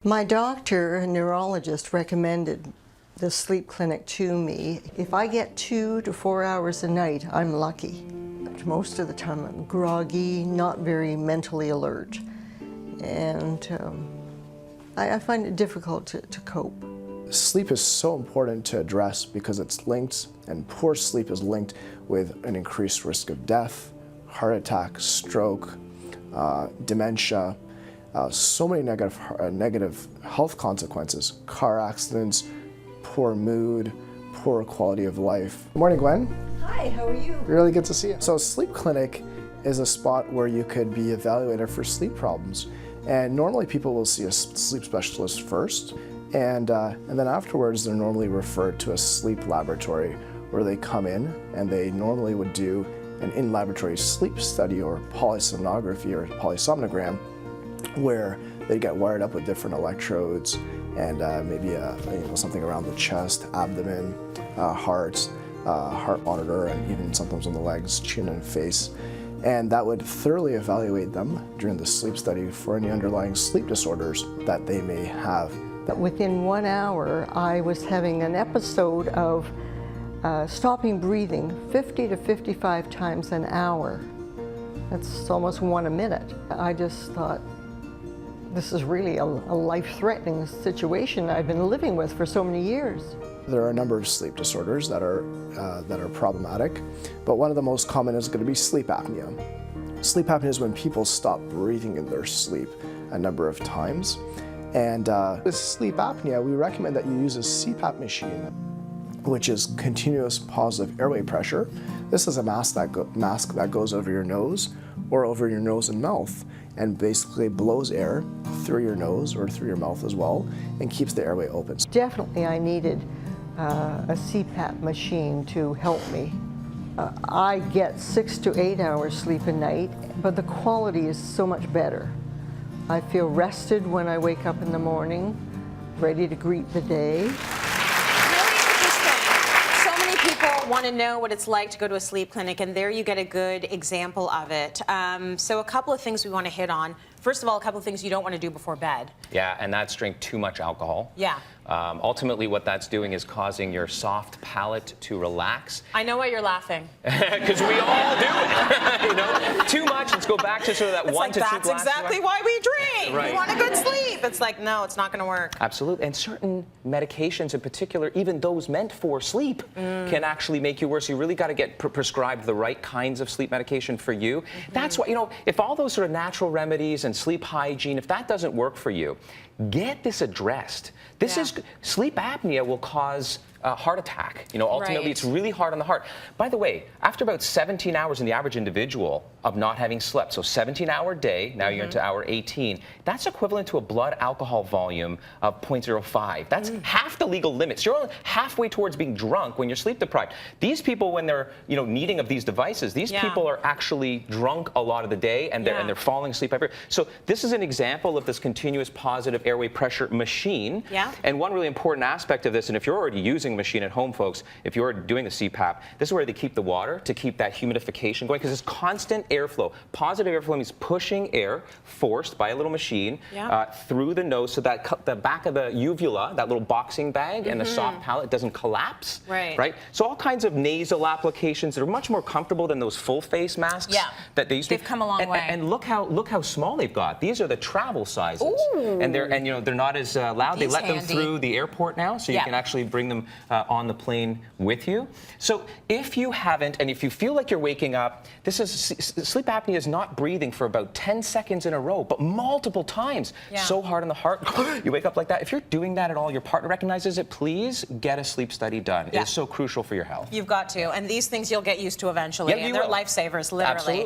My doctor, a neurologist, recommended the sleep clinic to me. If I get 2 to 4 hours a night, I'm lucky. Most of the time I'm groggy, not very mentally alert, and I find it difficult to cope. Sleep is so important to address because it's linked, and poor sleep is linked with an increased risk of death, heart attack, stroke, dementia, so many negative health consequences, car accidents, poor mood, poor quality of life. Good morning, Gwen. Hi, how are you? Really good to see you. So sleep clinic is a spot where you could be evaluated for sleep problems. And normally people will see a sleep specialist first, and then afterwards they're normally referred to a sleep laboratory where they come in and they normally would do an in-laboratory sleep study or polysomnography or polysomnogram, where they get wired up with different electrodes and maybe something around the chest, abdomen, heart monitor, and even sometimes on the legs, chin and face. And that would thoroughly evaluate them during the sleep study for any underlying sleep disorders that they may have. But within 1 hour, I was having an episode of stopping breathing 50 to 55 times an hour. That's almost 1 a minute. I just thought, this is really a life-threatening situation I've been living with for so many years. There are a number of sleep disorders that are problematic, but one of the most common is going to be sleep apnea. Sleep apnea is when people stop breathing in their sleep a number of times. And with sleep apnea, we recommend that you use a CPAP machine, which is continuous positive airway pressure. This is a mask that goes over your nose or over your nose and mouth, and basically blows air through your nose or through your mouth as well, and keeps the airway open. Definitely I needed a CPAP machine to help me. I get 6 to 8 hours sleep a night, but the quality is so much better. I feel rested when I wake up in the morning, ready to greet the day. Want to know what it's like to go to a sleep clinic, and there you get a good example of it. So a couple of things we want to hit on. First of all, a couple of things you don't want to do before bed. Yeah, and that's drink too much alcohol. Yeah. Ultimately, what that's doing is causing your soft palate to relax. I know why you're laughing. Because we all do it. You know, too much. Let's go back to sort of that it's 1 like, to 2 that's glasses. exactly why we drink. Right. We want a good sleep. It's like, no, it's not going to work. Absolutely. And certain medications in particular, even those meant for sleep, can actually make you worse. You really got to get prescribed the right kinds of sleep medication for you. That's why, you know, if all those sort of natural remedies and sleep hygiene, if that doesn't work for you, get this addressed. This is sleep apnea will cause a heart attack. You know, ultimately, it's really hard on the heart. By the way, after about 17 hours in the average individual of not having slept, so 17-hour day, now you're into hour 18, that's equivalent to a blood alcohol volume of 0.05. That's half the legal limits. You're only halfway towards being drunk when you're sleep deprived. These people, when they're needing of these devices, these people are actually drunk a lot of the day, and they're falling asleep every. So this is an example of this continuous positive airway pressure machine. And one really important aspect of this, and if you're already using a machine at home, folks, if you're doing the CPAP, this is where they keep the water to keep that humidification going, because it's constant airflow. Positive airflow means pushing air forced by a little machine through the nose, so that the back of the uvula, that little boxing bag, and the soft palate doesn't collapse. Right. So all kinds of nasal applications that are much more comfortable than those full face masks that they used to. They've come a long way. And look how small they've got. These are the travel sizes. And they're not as loud. They let them through the airport now, so you can actually bring them on the plane with you. So if you haven't, and if you feel like you're waking up, sleep apnea is not breathing for about 10 seconds in a row, but multiple times. So hard on the heart, you wake up like that. If you're doing that at all, your partner recognizes it, please get a sleep study done. It is so crucial for your health. You've got to. And these things you'll get used to eventually. And they're lifesavers, literally. Absolutely.